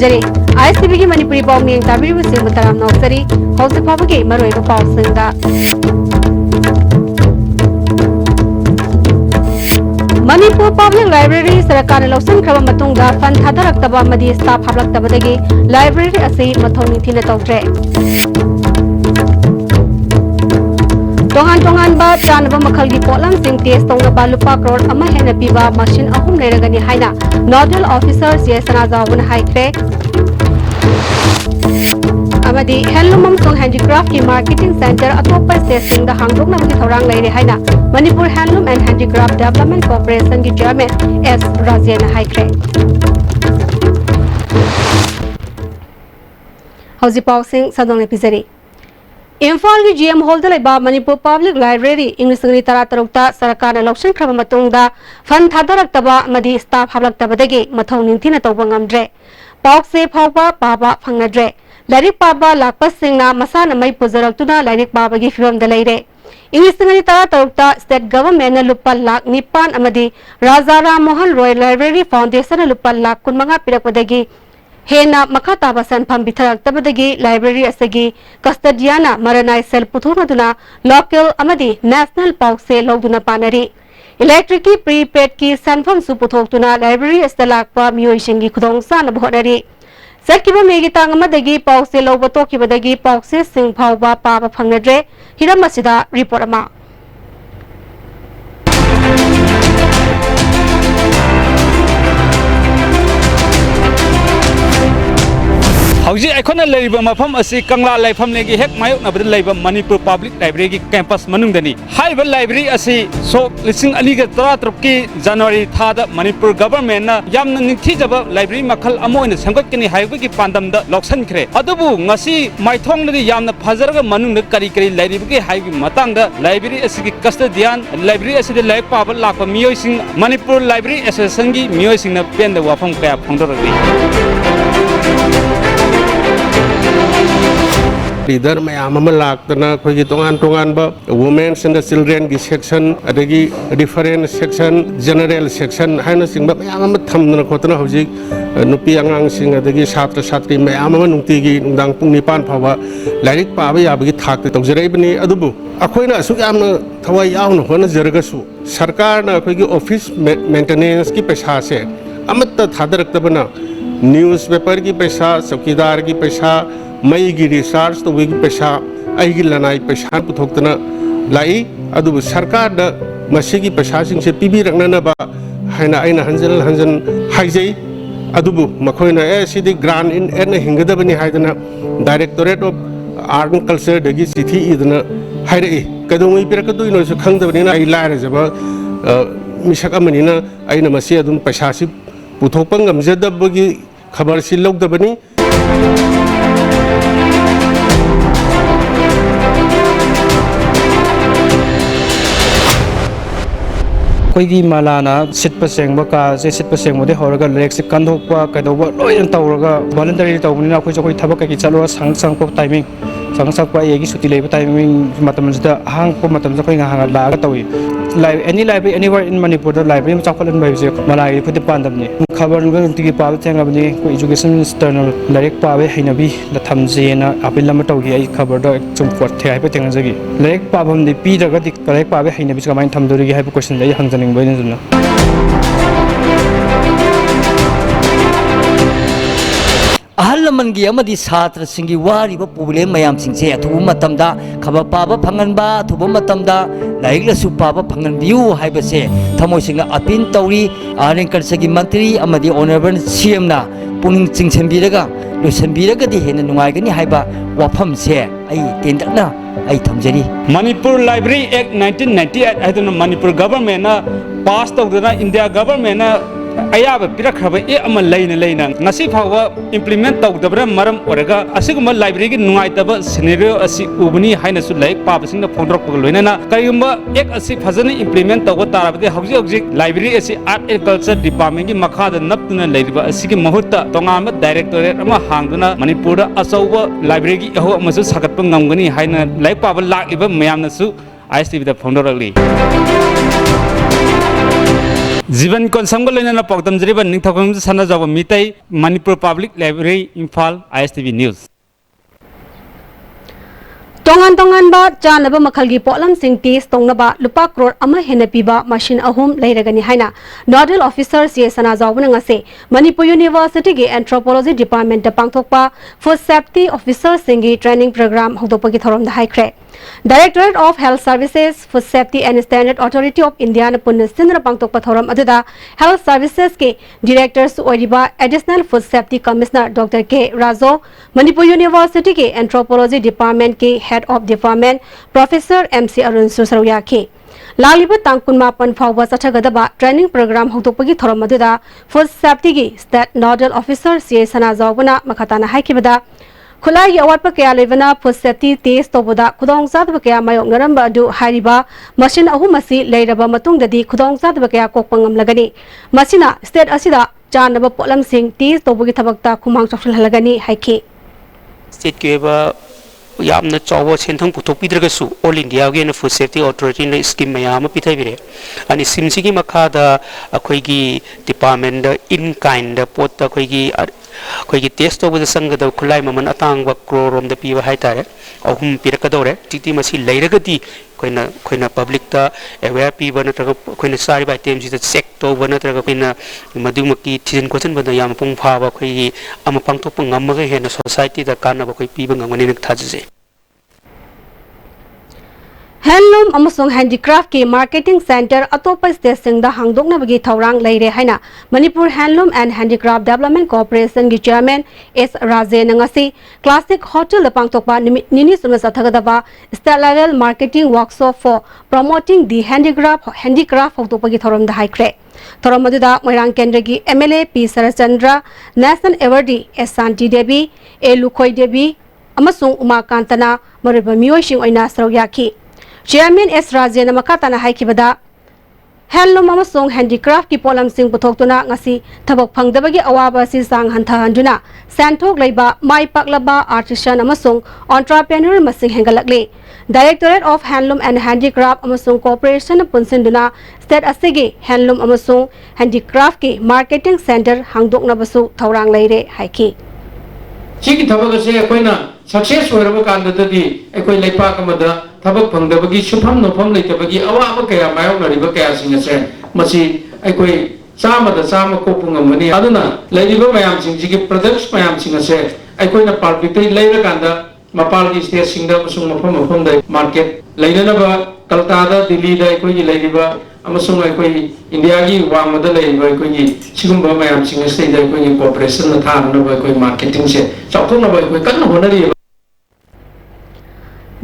ꯊꯝꯖꯔꯤ ISTV ꯒꯤ ꯃꯅꯤꯄꯨꯔꯤ ꯄꯥꯎ ꯃꯤꯌꯦꯡ ꯇꯥꯕꯤꯔꯤꯕꯁꯤꯡꯕꯨ ꯇꯔꯥꯝꯅ ꯑꯣꯛꯆꯔꯤ ꯍꯧꯖꯤꯛ ꯐꯥꯎꯕꯒꯤ ꯃꯔꯨꯑꯣꯏꯕ ꯄꯥꯎꯁꯤꯡꯗ Manipur Public Library Sarakana Lawsankraba matungda fund thadaraktaba amadi staff hablaktabadagi library asi mathau ningthina tawtre Tongan ba chanaba makhalgi potlam sing test tawna lupa crore ama hena piba machine ahum leiragani haina nodal officer CSNA zawuna haikre amadi handloom amsong handicraft ki marketing center atopa station da hangdokna bagi thorang leire haina Manipur Handloom and Handicraft Development Corporation ki chairman S Rajena haikre Hauzi Pau Singh sadong epizari Imphal ki GM Hall da laiba Manipur Public Library English ngri tara tarukta sarakana lawsan khraba matungda fund thadaraktaba amadi staff hablaktaba mathau ningthina tawba ngamdre pauk se phawba paba phangnadre Lairik paba lakpa singna masana mai puzaraktuna lairik paba gi fibam da leire English ngani tara tarukta state government na lupa lakh nipan amadi Raja Ram Mohan Roy Library Foundation na lupa lakh kunmanga pirakpadagi hena makata basan pham bitharaktabadagi library asagi custodiana maranai sel puthunaduna local amadi national pauk se logduna panari electric ki prepaid ki sanfam su puthoktuna library astalakpa mioishingi khudongsa na bhodari Sakkiba megi tangamadagi pauk se lawba tokibadagi pauk se sing phawba paba phangnadre hiram asida report ama Hauji aikona leiba mafam asi Kangla laifam negi hek mayok na badal leiba Manipur Public Library ki campus manungdani haiba library asi so lising ani ga tara ki January thada Manipur government na yamna ningthijaba library makhal amoina sangat kini haiba ki pandam da loksan khre adubu ngasi maithong nadi yamna phajaraga manung kari library ki haibi matang da library asi ki custodian library asi de laik pabal lakpa miyoi sing Manipur Library Association ki miyoi sing na pen da wafam kaya phangdoragi Leader mayam ama laktana khoi tongan ba women and the children gi section adagi different section general section haina singba mayam ama thamna khotna hojik nupi angang sing adagi chhatra chhatri mayam ama nungti gi nungdang pung nipan phawa lairik pa ba yabagi thak tawjare bani adubu akhoina asuk yamna thawai yauna hona jaraga su sarkar na khoi gi office maintenance ki paisa se amatta thadaraktabana newspaper ki paisa chokidar ki paisa Mai gi research to wi paisa ai gi lanai paisa puthokna lai adu sarkar da masigi paisa sing se pibi rakna na ba haina aina hanjan haijai adubu makhoina sidi grant in en hingada bani haidana Directorate of Art and Culture dagi sithi idna haire kadongi pirakadu ino su khangda bani na ai laira jaba misak amani na aina masi adun paisa si puthokpa ngamjada bagi khabar si logda bani Koigi malana sitpa sengba ka se sitpa sengmode horaga leksip kandhokpa kadoba loyan tawraga voluntary tawbunina khoi jokoi thabak ki chalwa sang ko timing sang pa egi suti leiba timing matamjda hang ko matamja khoi nga hanga laga tawi any library anywhere in Manipur the library chakhalan bai je malai phuti pandamni khabar ngal tigi pa thengabni ko education minister direct pa be hainabi la thamje na apil lam tawgi ai khabar da chum pot the ai pe tengjagi direct pa bam ni pi daga dik direct pa be hainabi kamain thamdori gi hai question lai hangjaning bai na ahal laman gi amadi satra singi wari ba problem mayam singse athubu matamda khaba paba phanganba athubu matamda laik la su paba phangan biu haibase thamoi singa apin tawri arin karsagi mantri amadi honorable CM na puning chingsenbiraga losenbiraga di hena nungai gani haiba wafam se ai tendakna ai thamjari Manipur Library Act 1998 aiduna Manipur government na pass tawduna India government na ayaba pirakhaba ama leina ngasi phawa implement tawdabra maram oraga asiguma library gi nungaitaba scenario asi ubuni haina su laik pabasingna phondrok loinana kayumba ek asi phajana implement tawba tarabde hauji library asi art and culture department gi makhada naptuna leiriba asigi mahutta tongama directorate ama hangduna Manipur da asauba library gi ho amasu sagatpa ngamgani haina laik paba lakiba mayamna su ISTV da phondorali जीवन कोनसम को लेना पौदम जरिबा निथकम सना जाब मितै Manipur public library Imphal ISTV news Tongan tongan ba janaba makhalgi polam sing tis tongnaba lupa crore ama hena piba machine ahum leiragani haina nodal officer CA sana zawbuna ngase Manipur University gi anthropology department ta pangthokpa food safety officer singi training program hodopagi thorom da haikre Directorate of Health Services, Food Safety and Standard Authority of India na punna sinra pangtokpa thoram aduda Health Services ke Directors oiriba Additional Food Safety Commissioner Dr. K. Razo, Manipur University ke Anthropology Department ke Head of Department Professor MC Arun Susarya ke Laliba tangkun mapan phawba sachagadaba training program hodopagi thoram aduda Food Safety ki State Nodal Officer CA sana zawbuna makhatana haikibada Khulai awat pa kaya levana food safety test toboda khudong sad ba kaya mayok naramba adu hariba machine ahu masi leiraba matung dadi khudong sad ba kaya kokpangam lagani masina state asida chanaba polam sing test tobogi thabakta khumang chafil halagani haiki state ke ba yamna chawa senthang puthok pidragasu all india ge na food safety authority na scheme mayam pithai bire ani sim sigi makha da akhoi gi department in kind pot ta khoi gi khoi gi test to bu sang da khulai maman atang ba krorom da piwa hai tare ahum pirakadore titi masi leiragati khoina public ta aware piwa na tra khoina sari ba item ji da check to ba na tra khoina madumaki thizin question ba da yam pung pha ba khoi gi am pangthok pangam ga he na society da kana ba khoi piba ngangani nak thaje Handloom amasung handicraft ki marketing center atopa state singda hangdokna bagi thaurang leire haina Manipur Handloom and Handicraft Development Corporation gi chairman S Rajen ngasi classic hotel pangtokpa nini sumna sathagadaba state level marketing workshop for promoting the handicraft hotopa gi thoram da haikre thoram aduda moirang kendra gi MLA P Sarachandra national awardee S Santi Devi A Lukhoi Devi amasung Umakantana mariba miyoising oina saroyaki Chairman S. Rajen makatana haikibada Handloom amasung handicraft ki polam sing puthokuna ngasi thabak phangdabagi awaba si sang hanthanduna santhok leiba mai paklaba artisan amasung entrepreneur masing hengalakle Directorate of Handloom and Handicraft amasung Corporation punsinduna state asigi handloom amasung handicraft ki marketing center hangdokna basu thaurang leire haiki Sigi thabak ase akoina success hoiraba kandadadi akoi leipak amada thabak phangdabagi sufam nofam leitabagi awaba kaya mayoknariba kaya sing ase masi akoi chamada chama kopungamani aduna leiriba mayam singjigi products mayam sing ase akoina public leira kanda mapalgi state singda musung mafam da market leiranaba kalkata delhi da akoi leiriba amasung akoi india gi wamada leiba akoi sigumba mayam sing ase da akoi corporation na tharna ba akoi marketing se chauthona ba akoi kanna honari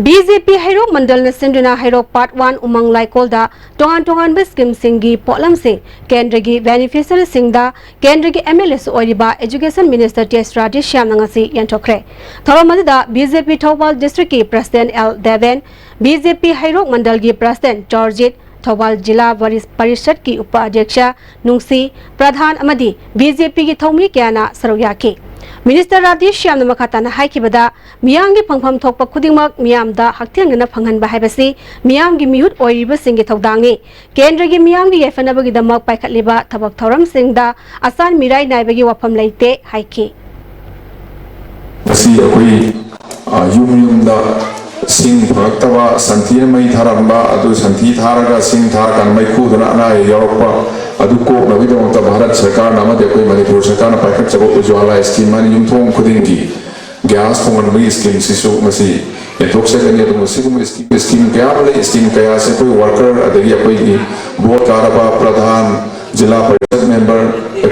BJP Hairok Mandal na sinduna Hairok Part 1 Umang Laikolda tongan ba scheme singi polam sing Kendragi beneficiary singda Kendragi MLS oiriba Education Minister T.S. Rajesh Shyam ngasi yantokre thoramada BJP Thawal District ki President L Deven BJP Hairok Mandal gi President Georgit Thawal Jila Parishad ki Upadhyaksha Nungsi Pradhan amadi BJP ki thawmi kyana saroyaki Minister Rajesh Shyam makatana haikibada miyamgi phangpham thokpa khudingmak miyamda hakthengna phanghanba haibasi miyamgi mihut oiriba singi thodangni kendragi miyamgi yafanabagi damak paikhatliba thabak thoram singda asan mirai naibagi wafam leite haiki masi akoi yumyumda sing phaktawa santhi mai tharamba adu santhi tharaga sing thar kan mai khuduna na yorokpa adu ko nabi ta bharat sarkar namade koi manipur sarkar na paikhat chabo ujwala scheme mani yumthong khudingi gas phongan mai scheme sisu masi etok se kani adu masi scheme kya bale scheme kaya se koi worker adagi koi ni board karaba pradhan jila parishad member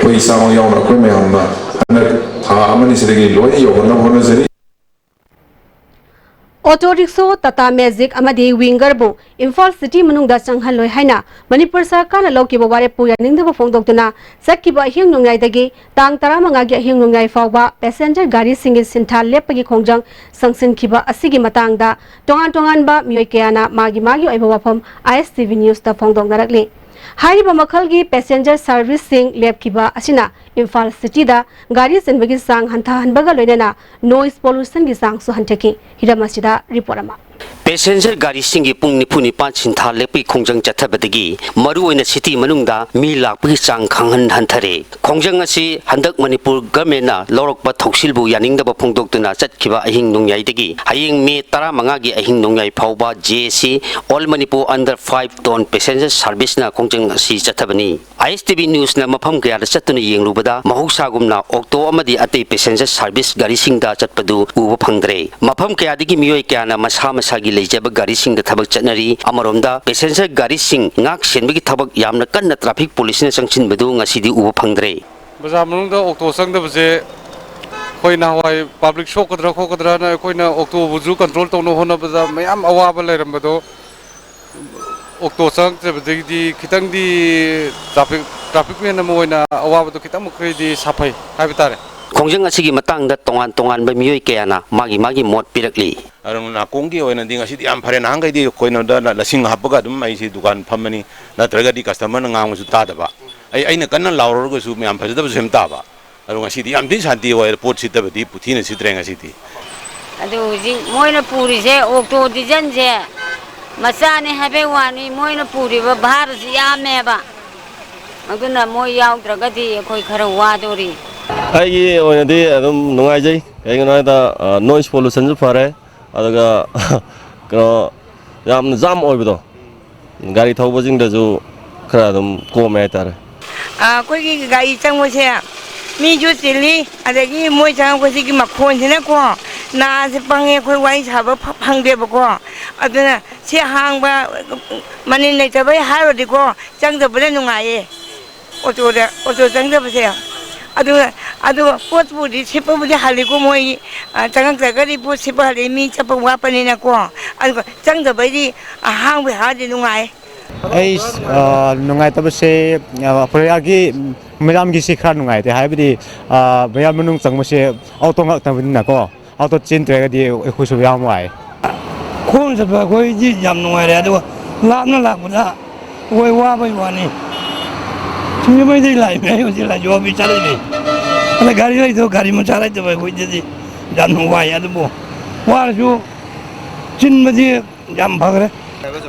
koi samang yaw na koi mai hamma anak tha amani sidagi loi yogna hona jari Auto rickshaw Tata Magic amadi winger bu Imphal City manungda changhaloi haina Manipur Sarkar na loki baware puya ningda phongdoktuna sakkiba hing nungai dagi tang 15 gi hing nungai fawba passenger gari singi sinthal lepagi khongjang sangsin khiba asigi matangda tongan ba mioi kayana magi oiba wafam ISTV News ta phongdok narakli Hariba makhalgi passenger service sing lepkiba asina Imphal city दा गाड़ी चेनबगी सांग हंथाहनबगा लोइनना noise pollution की सांग सु हंथकी Hiram असिदा report अमा passenger गाड़ी सिंगी पुंग निफुनी पांच सिंथा लेपी खोंजंग चथबदगी मरुओइना city मनुंगदा मी लापगी चांग खांगहन हंथरे खोंजंग असि हंदक मणिपुर गवर्नमेंटना लौरकपा थौसिलबु यानिंगदबा फोंदोक्तुना चटखिबा अहिंग नोंयाइदगी हयेंग मे 15 गी अहिंग नोंयाइ फावबा जेसी all Manipur under 5 ton passenger service ना खोंजंग असि चथबनी आईएसटीवी न्यूज ना मफम कयादा चतुना येंगलुबदा महौसागुमना ऑक्टो अमदी अतै पैसेंजर सर्विस गाड़ी सिंगदा चटपदु उबा फंगद्रे मफम कयादगी मियोय कयाना मसा मसागी लेजब गाड़ी सिंग थबक चटनरी अमरोमदा पैसेंजर गाड़ी सिंग नाक सेनबगी थबक यामना कन्ना ट्रैफिक पुलिस ने संचिनबदु ngасidi उबा फंगद्रे बाजार मनुंगदा ऑक्टो संगदबसे कोइना हवाई पब्लिक शो कदरा खो कदरा ना कोइना ऑक्टो बुजु कंट्रोल तौनो होनबदा मयाम अवाबा लेरमबदो ऑक्टो संगदबदगी खितंगदी ट्रैफिक में मोइना अवाबदो खितंग मखैदी साफै हाइबतारे खोंजंग असिगी मतंगदा तोंगान तोंगान बा मियोय कयाना मागी मोट पिरकली अरुणा कोंगी ओइना दिंग असिदी याम फरे नांगैदी कोइना दा लसिंग हापगा दुम आइसि दुकान फमनी नत्रगदी कस्टमर नंगांगसु तादबा अइना कन्ना लावरगसु मयाम फजदब सेम ताबा अरुण असिदी याम दिन शांति ओइ पोट सितबदी पुथिना सित्रेंग असिदी अदु जी मोइना पूरी से ऑक्टो डिजन से मचाने हबे वानी मोइना पूरी बा भार से यामेबा अदुना मोय याउद्रगदी कोइ खरा वादोरी ꯑꯩꯒꯤ ꯑꯣꯏꯅꯗꯤ ꯑꯗꯨꯝ ꯅꯨꯡꯉꯥꯏꯖꯩ ꯀꯩꯒꯤꯅꯣ ꯍꯥꯏꯕꯗ ꯅꯣꯏꯁ ꯄꯣꯂꯨꯁꯟꯁꯨ ꯐꯔꯦ ꯑꯗꯨꯒ ꯀꯩꯅꯣ ꯌꯥꯝꯅ ꯖꯥꯝ ꯑꯣꯏꯕꯗꯣ ꯒꯥꯔꯤ ꯊꯧꯕꯁꯤꯡꯗꯁꯨ ꯈꯔ ꯑꯗꯨꯝ ꯀꯣꯝꯃꯦ ꯍꯥꯏꯇꯥꯔꯦ ꯑꯩꯈꯣꯏꯒꯤ ꯒꯥꯔꯤ ꯆꯪꯕꯁꯦ ꯃꯤꯁꯨ ꯆꯤꯜꯂꯤ ꯑꯗꯒꯤ ꯃꯣꯏ ꯆꯪꯉꯛꯄꯁꯤꯒꯤ ꯃꯈꯣꯟꯁꯤꯅꯀꯣ ꯅꯥꯁꯦ ꯄꯪꯉꯦ ꯑꯩꯈꯣꯏ ꯋꯥꯔꯤ ꯁꯥꯕ ꯐꯪꯗꯦꯕꯀꯣ ꯑꯗꯨꯅ ꯁꯤ ꯍꯥꯡꯕ ꯃꯅꯤꯟ ꯂꯩꯇꯕꯩ ꯍꯥꯏꯔꯨꯔꯗꯤꯀꯣ ꯆꯪꯗꯕꯗ ꯅꯨꯡꯉꯥꯏꯌꯦ ꯑꯣꯇꯣ ꯆꯪꯗꯕꯁꯦ अदुगा पोटपुदी सिपबुदी हालिको मोय चंगकगरी पोट सिप हालि मी चप वापनिना को अदुगा चंगदबैदि हांबे हादि नुंगाय ai नुंगाय तबसे प्रयागी मैदाम की सिखा नुंगाय ते हाइबदी मैदाम मनुंग चंगमसे ऑटो ngak तबदिना को ऑटो चिनत्रेगदी एखुसु याम वाय खोन जब कोई जी याम नुंगाय रे अदुगा लापना लापदा ओय वाबै वानी तुम्हें मैं इधर लाई मैं उधर लाई जो अभी चले भी अरे गाड़ी लाई तो गाड़ी में चला तो भाई कोई जैसे जानू हुआ यार तो वो वहाँ जो चिन बजे जाम भाग रहे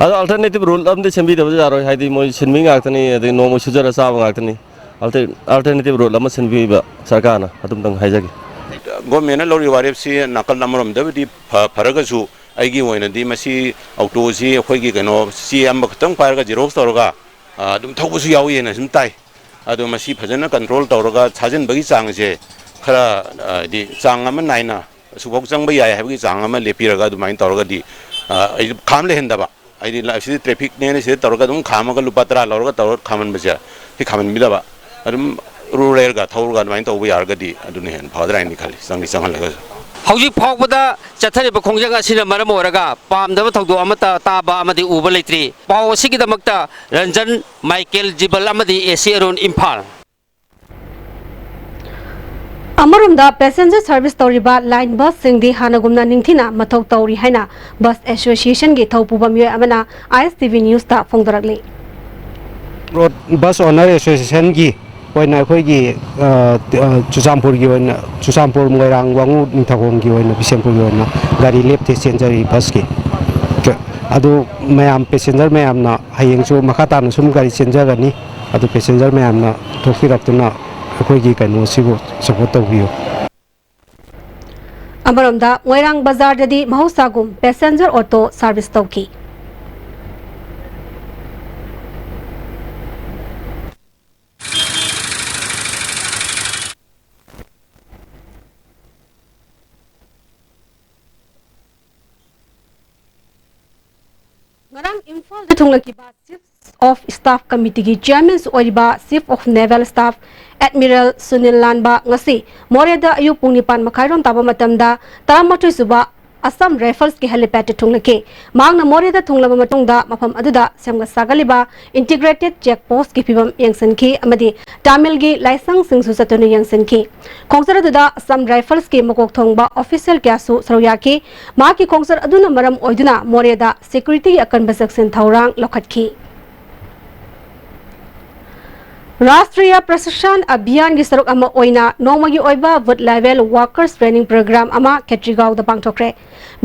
अदो अल्टरनेटिव रूल अमदे सेंबी दबजे जारो हाइदी मोय सेंबिंग आक्तनी अदे नो मोय सुजरा साब आक्तनी अल्टरनेटिव रूल अम सेंबी बा सरकारना अदुम तंग हाइजागी गवर्नमेंट लौरी वारेपसी नाकल नमरम दबदी फरगसु आइगी ओइनदी मसी ऑक्टो सी अखोइगी कनो सी अम खतंग पारगा जेरोक्स तौरगा अदुम थौबसु यावयेना सुम ताई अदो मसी फजन कंट्रोल तौरगा छाजन बगी चांगजे खरा दि चांग अम नाइना सुबक चंग याय हाबगी चांग अम लेपिरगा दुमाइन तौरगा दि खाम लेहंदबा आइदि लासि ट्रैफिक ने से तौरगा दुम खामगा लुपा 13 लौरगा तौर खामन बजा हि खामन मिदबा अदुम रूरलगा थौरगा दुमाइन तौबो यारगदि अदुने हेन फादराइनि खाली संगि संगलगा हौजी फावबदा चथरिबा खोंजंग असिना मरम ओरगा पामदबा थौदो अमता ताबा अमदि उबा लेत्रि पाव असिगिदमक्ता रंजन माइकेल जिबल अमदि एसी अरुण इम्फाल अमरुमदा पैसेंजर सर्विस तौरिबा लाइन बस सिंगदी हानगुमना निंथिना मथौ तौरी हैना बस एसोसिएशन गे थौपुबा मिय अमना आईएसटीवी न्यूज ता फोंदरगले रोड बस ओनर एसोसिएशन की ओइना अखोइगी चुचामपुर की ओइना चुचामपुर मोइरांग वांगु निथागोम की ओइना बिसेमपुर की ओइना गाड़ी लेफ्ट सेंजरी बस की अदु मयाम पैसेंजर मयामना हयेंसु मखाताना सुम गाड़ी सेंजरनी अदु पैसेंजर मयामना थोकिरक्तुना अखोइगी कनो सिबो सपोर्ट तौबियो अमरुमदा मोइरांग बाजार ददी महौसागुम पैसेंजर ऑटो सर्विस तौकी Imphal chief of staff committee की chairman chief of naval staff admiral Sunil Lanba मोरेदा अयु पुंग 9 मखाइरोम ताबा मतमदा 13 सुबा असम राइफल्स की हेलीपैड थुंगलके मांगना मोरेदा थुंगलबा मतुंगदा मफम अदुदा सेमगा सागलिबा इंटीग्रेटेड चेक पोस्ट की फिबम यंगसनकी अमदी तामिल की लाइसेंस सिंगसु सतुनु यंगसनकी खोंसर अदुदा असम राइफल्स की मकोक थोंगबा ऑफिशियल क्यासु सरोयाकी मा की खोंसर अदुना मरम ओइदुना मोरेदा सिक्योरिटी अकनबा सेक्शन थौरांग लखटकी राष्ट्रीय प्रशिक्षण अभियान की सरुक अमा ओइना नोमगी ओइबा ward level workers training programme अमा खेत्रीगांव दा पांगथोखरे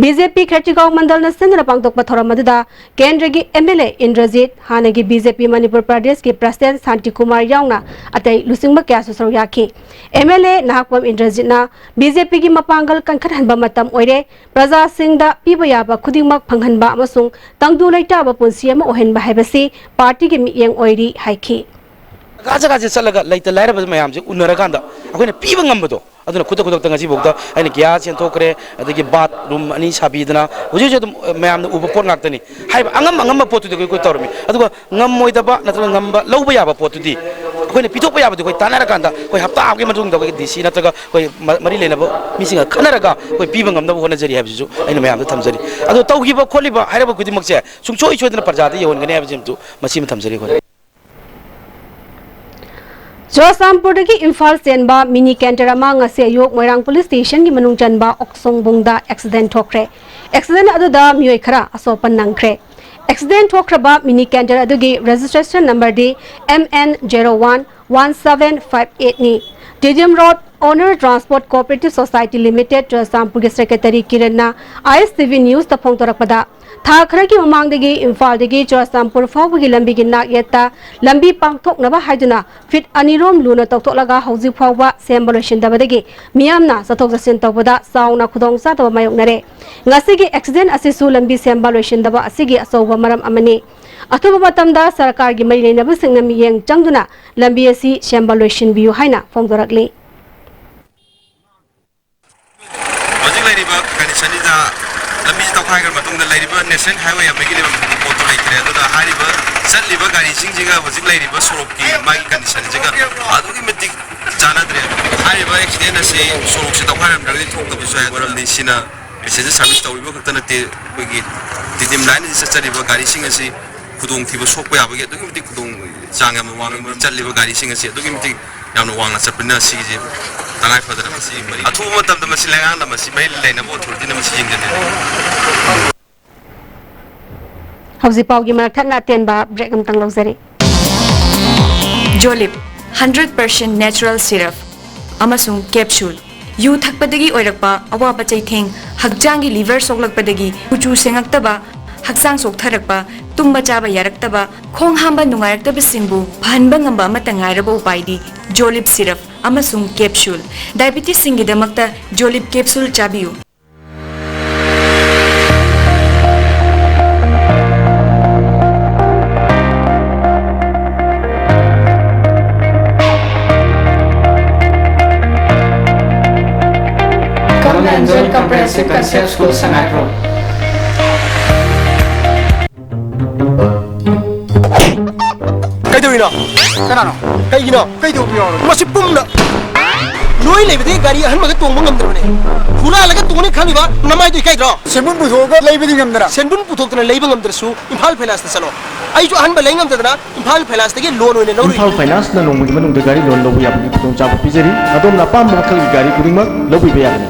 बीजेपी खेत्रीगांव मंडल न सिंगना पांगथोक थोरम मदुदा केंद्र की एमएलए इंद्रजीत हानगी बीजेपी मणिपुर प्रदेश की प्रेसिडेंट शांति कुमार यावना अतै लुसिंगबा क्यासु सरु याखी एमएलए नाहकपम इंद्रजीत ना बीजेपी की मपांगल कंखरहनबा मतम ओइरे प्रजा सिंगदा पीबा याबा खुदिंगमक फंगहनबा अमसुंग तंगदु लैटाबा पुंसी अमा ओहेनबा हाइबसी पार्टी के मियेंग ओइरी हाइखी गाजा गाजा चलगा लाइट लाइरब मैम से उन्नरकांदा अखोने पीब ngambado aduna खुद खुद ngasi bokda aina gya chen thokre adagi bathroom ani sabidana huju je ma'am ने उब पोट ngak tani हाइब angam angam पोत दु को तोरमी aduga ngam moidaba natra ngamba lौबा याबा पोत दि अखोने पिथोप याबा कोइ तानारकांदा कोइ हप्ता आगे मदुंग द डीसी नत्रगा कोइ मरि लेनबो मिसिंग खनरगा कोइ पीब ngambदा होना जरि हाबिजु aina मैम द थमजरि अदु तौगिबा खोलिबा हाइरबा खुदिमक से सुंगचोइ सोइदना प्रजादा योनगने हाबिजिमतु मसिम थमजरि खोले जोसामपुर की इम्फाल सेनबा मिनी कैंटर अयोग मोरंग पुलिस स्टेशन की मनुंग चनबा ओक्सोंगबुंगदा एक्सीडेंट थोखरे एक्सीडेंट अदुदा मियोय खरा असोपन नंखरे एक्सीडेंट थोखरबा मिनी कैंटर अदुगी रजिस्ट्रेशन नंबर दी MN011758 नि डिडियम road owner transport cooperative society limited जोसामपुर के सेक्रेटरी किरणना ISTV न्यूज तफोंग तोरकपदा था खरा की ममांगदगी इम्फालदगी जोसामपुर फावगी लंबी की नागयता लंबी पांगथोकनबा हाइदुना फिट अनिरोम लुना तौथोलगा हौजी फावबा सेम्बा लोइसिनदबदगी मियामना सथोक जसिन तौबदा साउना खुदोंग सातबा मायोकनरे ngasiगी एक्सीडेंट असिसु लंबी सेम्बा लोइसिनदबा असिगी असौबा मरम अमनी अथुबा मतमदा सरकार की मरि लेनबा सिंगना मियेंग चंगदुना लंबी असि सेम्बा लोइसिनबियु हाइना फोंदोरकले हजिक लैरिबा कंडीशननिदा लंबी तौखाइगर मतुंगदा लैरिबा नेशनल हाईवे अमगी लेबा पोतो लैतरे अदुदा हारिबा चटलिबा गाड़ी सिंजिगा हजिक लैरिबा सोरोककी मागी कंडीशन जिगा अदुगी मिटिक जानाद्रे हारिबा एक्सीडेंट असे सोरोक से तौखाइरमदगी थोकदबा सोय मरमनि सिना मेसेज सर्विस तौरिबा खतनते कोइगी दिदिम लाइन से चलिबा गाड़ी सिंग असे खुदोंग थिबा सोकपा याबगे अदुगी मिटिक खुदोंग चांग अमा वांग चलिबा गाड़ी सिंग असे अदुगी मिटिक यामना वांगना चपना सिगे तनाय फदना मसी मरि अथु मतम मसी लैंगांग मसी मै लैना बो थुरदिना मसी जिंगने हौजी पावगी मरथना तेनबा ब्रेक अमतंग लौजरे जोलिप 100% नेचुरल सिरप अमसुंग कैप्सूल यू थकपदगी ओइरकपा अवाबा चैथेंग हकजांगी लिवर सोगलकपदगी कुचू सेंगक्तबा हकजांग सोगथरकपा तुम्बा चाबा यारक्तबा खोंग हांबा नुंगायरक्तबा सिंबु फहनबा ngamba amata ngairaba upaidi जोलिप सिरप अमसुंग कैप्सूल डायबिटीज सिंगिदमक्ता जोलिप कैप्सूल चाबियु Come and join Comprehensive Concept School Sangatro. Kaidowino? Kanano? Kaigino? Kaidowino? Masipumna. Noi leibedi gari ahan maga tongba ngamdrabane. Hula laga tongni khaniba namai doi kaidro. Senbun puthoga leibedi ngamdara. Senbun puthokna leiba ngamdrasu Imphal Finance na salo. Ai jo ahan ba lei ngamdana Imphal Finance tagi loan oine lori. Imphal Finance na nongmi manung da gari loan lobu yabni khudong chaba pijari. Adom na pam makhal gari kuringmak lobu bayabni.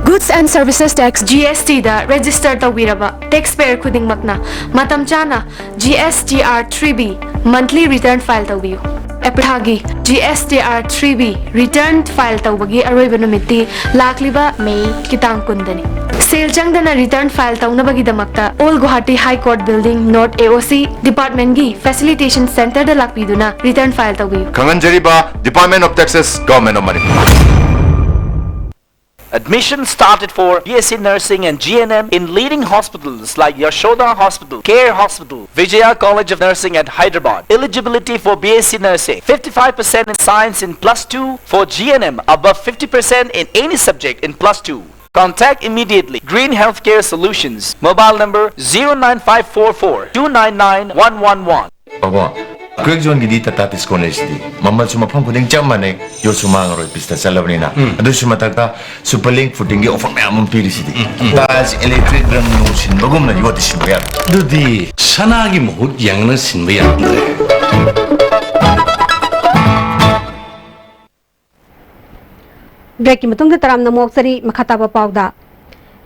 Goods and Services Tax GST da register tawiraba taxpayer khudingmakna matam chana GSTR 3B monthly return file tawiyu एपढ़ागी GSTR 3B return file तौबगी अरोइब नुमिति लाखलिबा मई कितांग कुंदनी सेल चंगदना रिटर्न फाइल तौनबगी दमक्ता ओल Guwahati high court building north AOC department की फैसिलिटेशन सेंटर द लाकपीदुना रिटर्न फाइल तौबियु खंगनजरीबा department of taxes government of Manipur Admission started for BSc Nursing and GNM in leading hospitals like Yashoda Hospital, Care Hospital, Vijaya College of Nursing at Hyderabad. Eligibility for BSc Nursing, 55% in Science in +2, for GNM above 50% in any subject in +2. Contact immediately Green Healthcare Solutions, mobile number 09544 299 111. Baba, Greg John gidi tata college di. Mama cuma pang kuding jam mana yo cuma ngaroi pista salabni na. Adu cuma taka Superlink footing ge offer me amun piri sidi. Gas electric rang nusin bagum na yo disin bayar. Dudi sana gi mohut yang na sin bayar. Break की मतुंग तराम नमोक्सरी मखताबा पावदा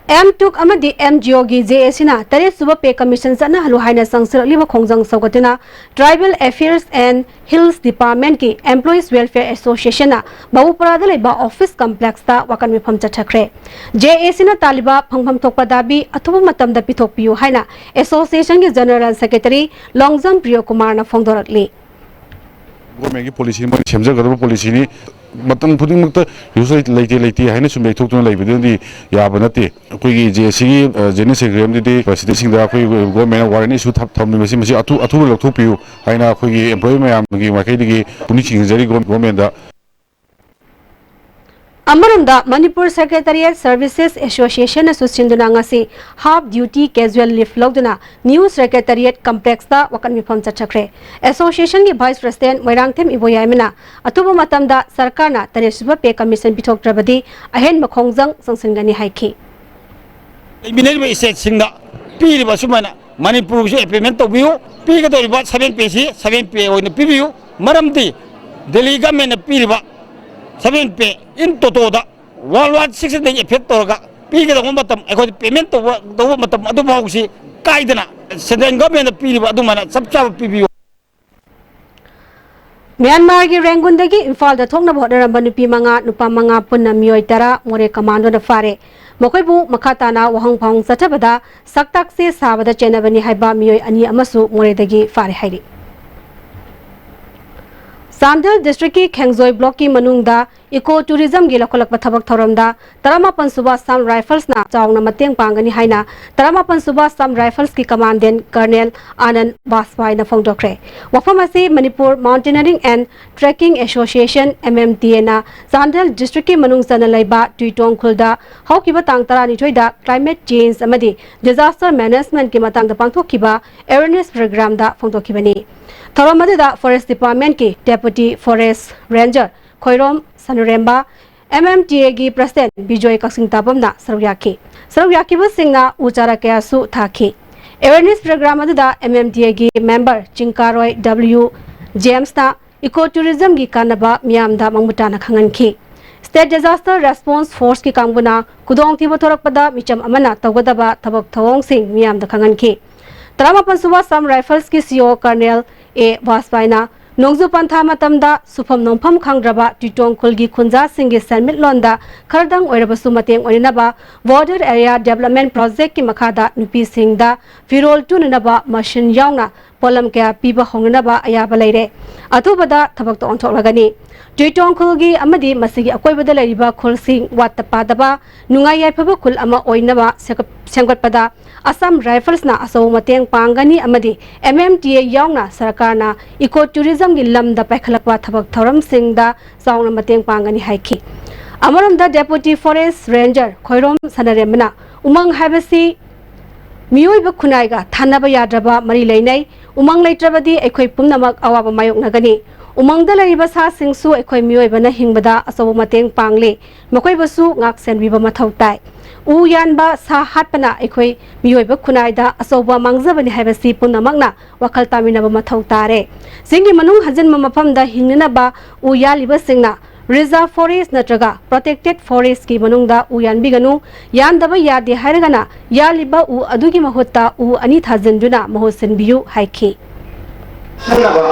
M2 amadi MGO gi JAC na tare suba pay commission sana halu haina sangsir liba khongjang sawgatuna Tribal Affairs and Hills Department ki Employees Welfare Association na Bawupara da leba office complex ta wakan mifam chathakre JAC na taliba phangpham thokpa dabi athuba matam da pithokpiu haina association ki general secretary Longjam Priyo Kumar na phongdorakli Government की policy में सेमजर करने policy नहीं मतलब पुदिंग मत user लेते है ना सुन लेते हो तो नहीं बिल्कुल दी या बनते कोई जैसे जेने से ग्राम दी परिस्थिति सिंधा कोई government वारने इशू थम में मसी अतु लोग थोप पियो है ना कोई employee में आम की वाकई दी पुनिच इंजरी government दा Amarunda Manipur Secretariat Services Association Susinduna ngasi half duty casual leave logduna new secretariat complex ta wakan mifam chachakre association ki vice president Moirangthem Iboyamina atuba matamda sarkarna taresuba pay commission bithok trabadi ahen makhongjang sangsingani haiki Ibinel state singda piri basumana Manipur se payment to view pi ga dori ba 7 pay 7 pay oina pibiu maramdi Delhi government piri ba 7 pay in toto da worldwide 6 day effect torga pige da matam ekoi payment to do matam adu bausi kaidana central government piriba adu mana sabcha pibiyo Myanmar gi Rangoon dagi Imphal da thongna bhodara nupi manga nupa manga punna mioi tara more commando na fare mokoibu makhatana wahang phang chathabada saktak se sabada chenabani haiba mioi ani amasu more dagi fare hairi Samdal district ki Khengzoi block ki manungda eco tourism gi lakolak pathabak thoramda Taramapan Suba Sam Rifles na chawna mateng pangani haina Taramapan Suba Sam Rifles ki commandant Colonel Anand Baswai na phongdokre wafamasi Manipur Mountaineering and Trekking Association MMTA na Samdal district ki manung sana laiba Tuitong khulda haukiba tang tarani thoida climate change amadi disaster management ki matang da pangthokkiba awareness program da phongdokkibani Thoramada Forest Department ki Deputy Forest Ranger Khoirom Sanuremba MMTA gi President Bijoy Kaksing Tabam na Saryaki bu singna uchara kaya su thaki awareness program da MMTA gi member Chinkaroy W James na ecotourism gi kanaba miam da mangmutana khanganki State Disaster Response Force ki kangbuna kudong tibo thorakpada micham amana tawgadaba thabak thawong sing miam da khanganki Taramapan Suba Sam Rifles ki CEO Colonel A Vaspaina Nongzu Pantha matamda Sufam Nongpham Khangraba Tuitong Khulgi Khunja Singhi Sanmit Londa Khardang Oirabasu Mateng Orinaba Border Area Development Project ki makhada nupi singda Firol tunanaba machine yauna polam kaya piba hongnaba ayaba leire atubada thabak to onthoklagani Tuitong Khulgi amadi masigi akoibada leiriba khulsing wattapadaba nungai yaipaba khul ama oinaba semgatpada Assam Rifles na asaw mateng pangani amadi MMTA yauna sarkarna ecotourism gi lamda paikhalakwa thabak thoram singda saungna mateng pangani haiki Amaramda Deputy Forest Ranger Khoirom Sanaremna umang habasi Miyoiba khunaiga thanaba yadraba mari leinai umang leitrabadi ekhoi pumnamak awaba mayok nagani umangda laiba sa singsu ekhoi miyoiba na hingbada asaw mateng pangle makoi basu ngak senbiba mathautai u yanba sa hatpana ekhoi miyoiba khunaida asoba mangjabani habasi punamakna wakal taminaba mathau tare singi manung hajan mafamda hingnaba u yaliba singna reserve forest natraga protected forest ki manungda u yanbiganu yandaba yade hairagana yaliba u adugi mahutta u ani thajanduna mahosin biyu haiki sanaba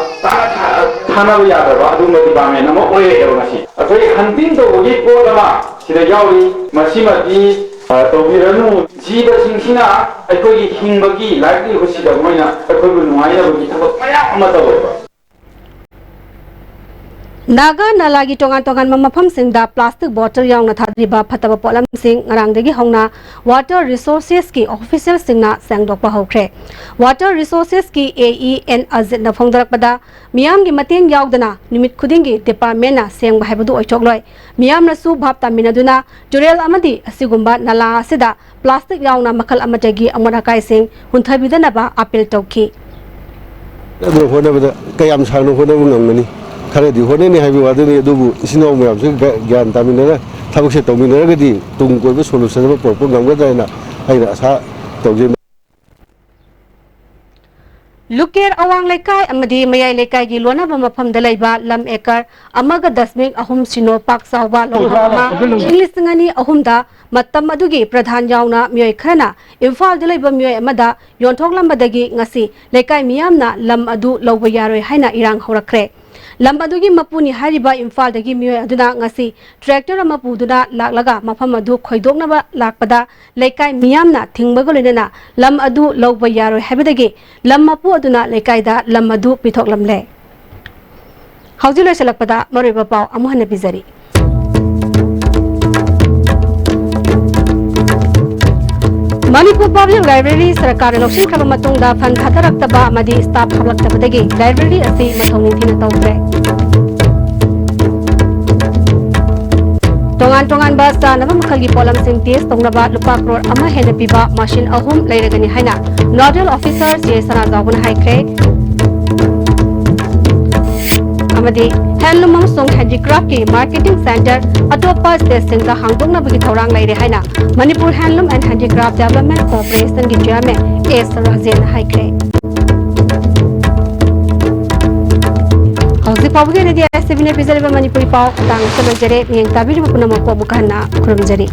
thana yadaba adu madi bame namo oye erongasi athoi hunting to gi polama sida yawi masimati tawbiranu jiba singsina akhoi hingbagi likely hosida moina akhoi bu nuaina bu thabak mayam ama tawa Naga nalagi tongan mamafam singda plastic bottle yang na thadriba phataba polam sing ngarangdagi hongna water resources ki official singna sangdokpa hokre water resources ki AEN azit na phongdarakpada miam gi mateng yaudana nimit khudingi department na sengba haibadu oichokloi miam na su bhap taminaduna jurel amadi asigumba nala asida plastic yang na makhal amatagi amara kai sing hunthabidana ba appeal tawki ado honabada kayam sangno honabu ngamani खरे दिखोने ने highway वादने दुबु इसिनो ma'am से ज्ञान तामिनरा थाबक से तमिनरगदि तुम कोइबो solution बा proper गंगदायना हाइना आसा तौजे Luker awang lekai amadi mayai lekai gi lona ba mafam dalaiba lam ekar amaga dasmik ahum sino pak sawba longhama English ngani ahum da matam adugi pradhan yauna myoi khana Imphal dalaiba myoi amada yonthok lambadagi ngasi lekai miyamna lam adu lawba yaroi haina irang horakre lam adugi mapuni hariba Imphal dagi myoi aduna ngasi tractor ama puduna laklaga mafam adu khoidokna ba lakpada lekai miyamna thingbaga loinana lam adu lawba yaroi habadagi lam mapu aduna lekai lam adu pithok lamle hauji loi salakpada mariba pau amuhana bizari Manipur Public Library Sarkar Lokshin Kraba Matungda Fan Thatarakhtaba amadi staff hablaktabadagi library asi mathong ningthina tawdre Tongan basa naba makhalgi polam sing test tongnaba lupa crore ama hena piba machine ahum leiragani haina nodal officer C Sana Zawun haikre amadi handloom amsong handicraft ki marketing center atopa station da hangdong nabagi thorang leire haina Manipur Handloom and Handicraft Development Corporation ki chairman S Rajen haikre Hausi pawge ne dia 7 episode ba Manipuri paw tang samajare miyang tabiru punama ko bukana kurumjari